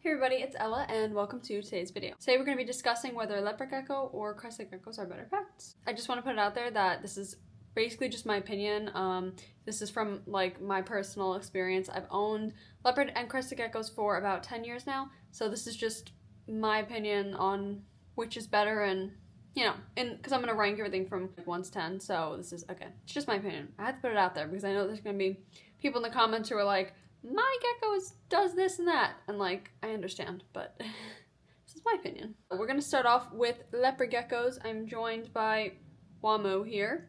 Hey everybody, it's Ella and welcome to today's video. Today we're going to be discussing whether leopard gecko or crested geckos are better pets. I just want to put it out there that this is basically just my opinion. This is from like my personal experience. I've owned leopard and crested geckos for about 10 years now, so this is just my opinion on which is better, and you know, because I'm going to rank everything from like 1 to 10, so this is, again, it's just my opinion. I had to put it out there because I know there's going to be people in the comments who are like, my gecko does this and that, and like, I understand, but this is my opinion. We're gonna start off with leopard geckos. I'm joined by Wamu here.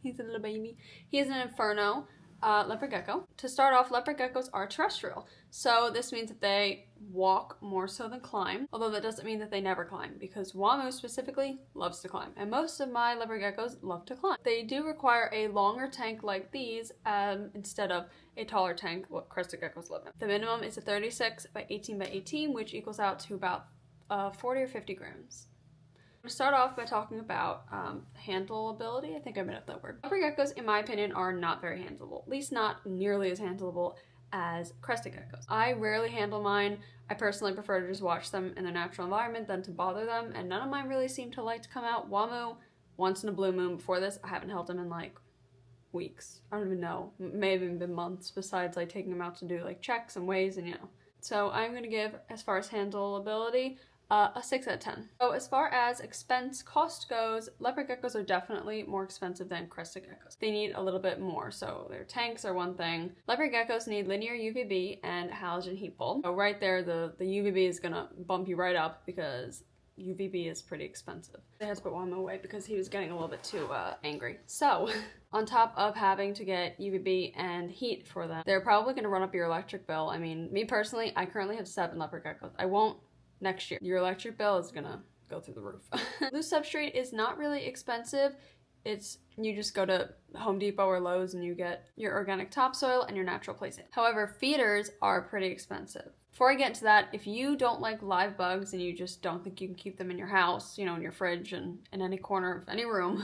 He's a little baby. He is an Inferno leopard gecko. To start off, leopard geckos are terrestrial, so this means that they walk more so than climb, although that doesn't mean that they never climb, because Wamu specifically loves to climb, and most of my leopard geckos love to climb. They do require a longer tank like these instead of a taller tank what crested geckos live in. The minimum is a 36 by 18 by 18, which equals out to about 40 or 50 grams. I'm going to start off by talking about handleability. I think I made up that word. Leopard geckos, in my opinion, are not very handleable, at least not nearly as handleable as crested geckos. I rarely handle mine. I personally prefer to just watch them in their natural environment than to bother them, and none of mine really seem to like to come out. Wamu, once in a blue moon. Before this, I haven't held him in like weeks. I don't even know. May have even been months, besides like taking him out to do like checks and weighs and you know. So I'm going to give, as far as handleability, a 6 out of 10. So as far as cost goes, leopard geckos are definitely more expensive than crested geckos. They need a little bit more, so their tanks are one thing. Leopard geckos need linear UVB and halogen heat bulb. So right there, the UVB is gonna bump you right up because UVB is pretty expensive. I had to put one away because he was getting a little bit too angry. So on top of having to get UVB and heat for them, they're probably gonna run up your electric bill. I mean, me personally, I currently have 7 leopard geckos. I won't next year. Your electric bill is gonna go through the roof. Loose substrate is not really expensive. You just go to Home Depot or Lowe's and you get your organic topsoil and your natural placement. However, feeders are pretty expensive. Before I get into that, if you don't like live bugs and you just don't think you can keep them in your house, you know, in your fridge and in any corner of any room,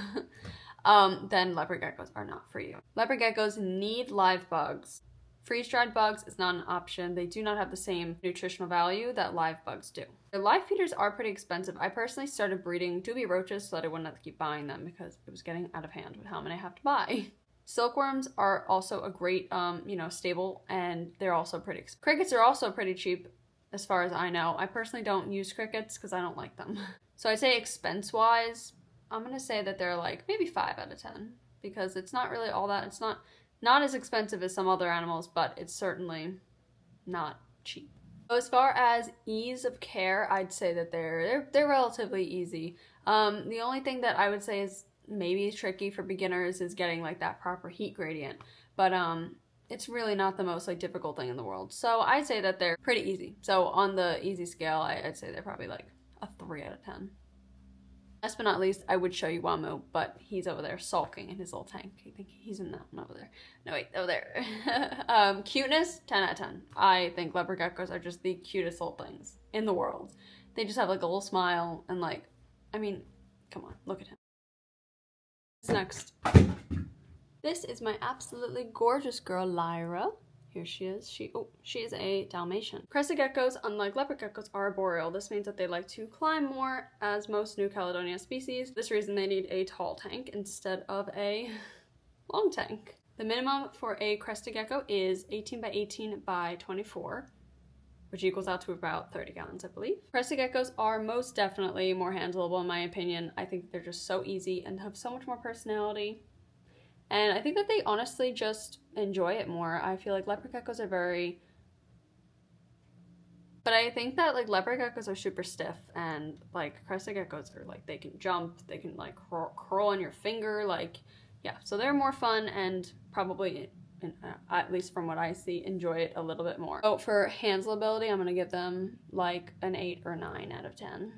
then leopard geckos are not for you. Leopard geckos need live bugs. Freeze-dried bugs is not an option. They do not have the same nutritional value that live bugs do. The live feeders are pretty expensive. I personally started breeding doobie roaches so that I wouldn't have to keep buying them because it was getting out of hand with how many I have to buy. Silkworms are also a great, stable, and they're also pretty expensive. Crickets are also pretty cheap as far as I know. I personally don't use crickets because I don't like them. So I'd say expense-wise, I'm going to say that they're like maybe 5 out of 10 because it's not really all that. It's not as expensive as some other animals, but it's certainly not cheap. So as far as ease of care, I'd say that they're relatively easy. The only thing that I would say is maybe tricky for beginners is getting like that proper heat gradient, but it's really not the most like difficult thing in the world. So I'd say that they're pretty easy. So on the easy scale, I'd say they're probably like a 3 out of 10. Last but not least, I would show you Wamu, but he's over there sulking in his little tank. I think he's in that one over there. No, wait, over there. Cuteness, 10 out of 10. I think leopard geckos are just the cutest little things in the world. They just have like a little smile and like, I mean, come on, look at him. What's next? This is my absolutely gorgeous girl, Lyra. Here she is. She is a Dalmatian. Crested geckos, unlike leopard geckos, are arboreal. This means that they like to climb more, as most New Caledonia species. For this reason, they need a tall tank instead of a long tank. The minimum for a crested gecko is 18 by 18 by 24, which equals out to about 30 gallons, I believe. Crested geckos are most definitely more handleable, in my opinion. I think they're just so easy and have so much more personality. And I think that they honestly just enjoy it more. I feel like leopard geckos are but I think that like leopard geckos are super stiff, and like crested geckos are like, they can jump, they can like curl on your finger, like, yeah. So they're more fun and probably, at least from what I see, enjoy it a little bit more. So for handleability, I'm gonna give them like an 8 or 9 out of 10.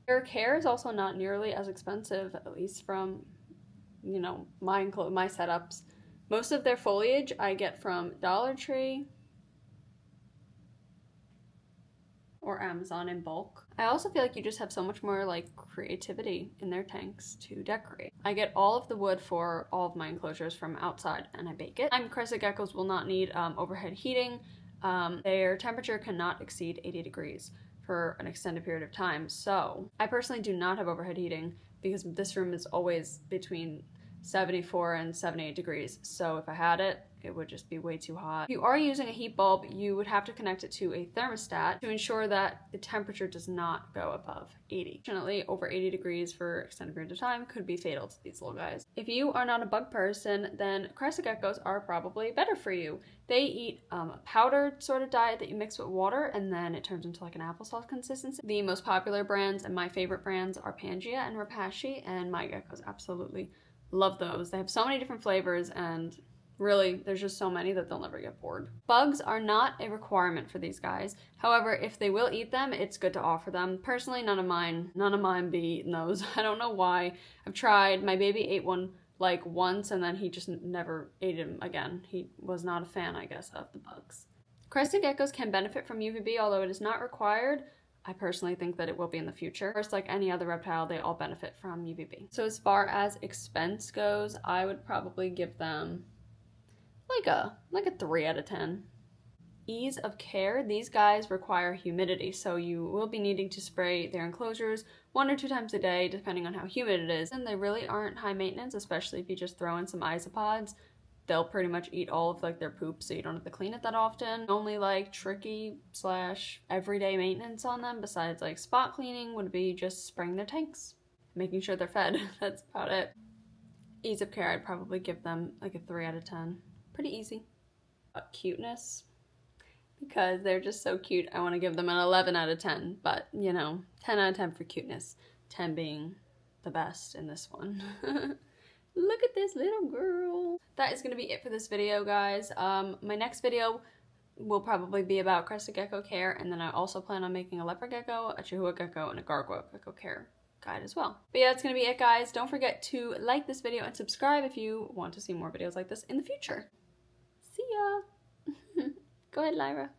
Their care is also not nearly as expensive, at least from, you know, my setups. Most of their foliage I get from Dollar Tree or Amazon in bulk. I also feel like you just have so much more like creativity in their tanks to decorate. I get all of the wood for all of my enclosures from outside and I bake it. Crested geckos will not need overhead heating. their temperature cannot exceed 80 degrees for an extended period of time. So I personally do not have overhead heating because this room is always between 74 and 78 degrees. So if I had it, it would just be way too hot. If you are using a heat bulb, you would have to connect it to a thermostat to ensure that the temperature does not go above 80. Fortunately, over 80 degrees for extended periods of time could be fatal to these little guys. If you are not a bug person, then Crested Geckos are probably better for you. They eat a powdered sort of diet that you mix with water, and then it turns into like an applesauce consistency. The most popular brands and my favorite brands are Pangea and Rapashi, and my geckos absolutely love those. They have so many different flavors, and really, there's just so many that they'll never get bored. Bugs are not a requirement for these guys. However, if they will eat them, it's good to offer them. Personally, none of mine be eating those. I don't know why. I've tried. My baby ate one like once, and then he just never ate him again. He was not a fan, I guess, of the bugs. Crested geckos can benefit from UVB, although it is not required. I personally think that it will be in the future. First, like any other reptile, they all benefit from UVB. So as far as expense goes, I would probably give them like a 3 out of 10. Ease of care, these guys require humidity, so you will be needing to spray their enclosures 1 or 2 times a day, depending on how humid it is. And they really aren't high maintenance, especially if you just throw in some isopods. They'll pretty much eat all of like their poop, so you don't have to clean it that often. Only like tricky / everyday maintenance on them, besides like spot cleaning, would be just spraying their tanks, making sure they're fed. That's about it. Ease of care, I'd probably give them like a 3 out of 10. Pretty easy. Cuteness, because they're just so cute, I want to give them an 11 out of 10, but you know, 10 out of 10 for cuteness, 10 being the best in this one. Look at this little girl. That is going to be it for this video, guys. My next video will probably be about Crested Gecko care, and then I also plan on making a Leopard Gecko, a Chihuahua Gecko, and a Gargoyle Gecko care guide as well. But yeah, that's going to be it, guys. Don't forget to like this video and subscribe if you want to see more videos like this in the future. See ya! Go ahead, Lyra.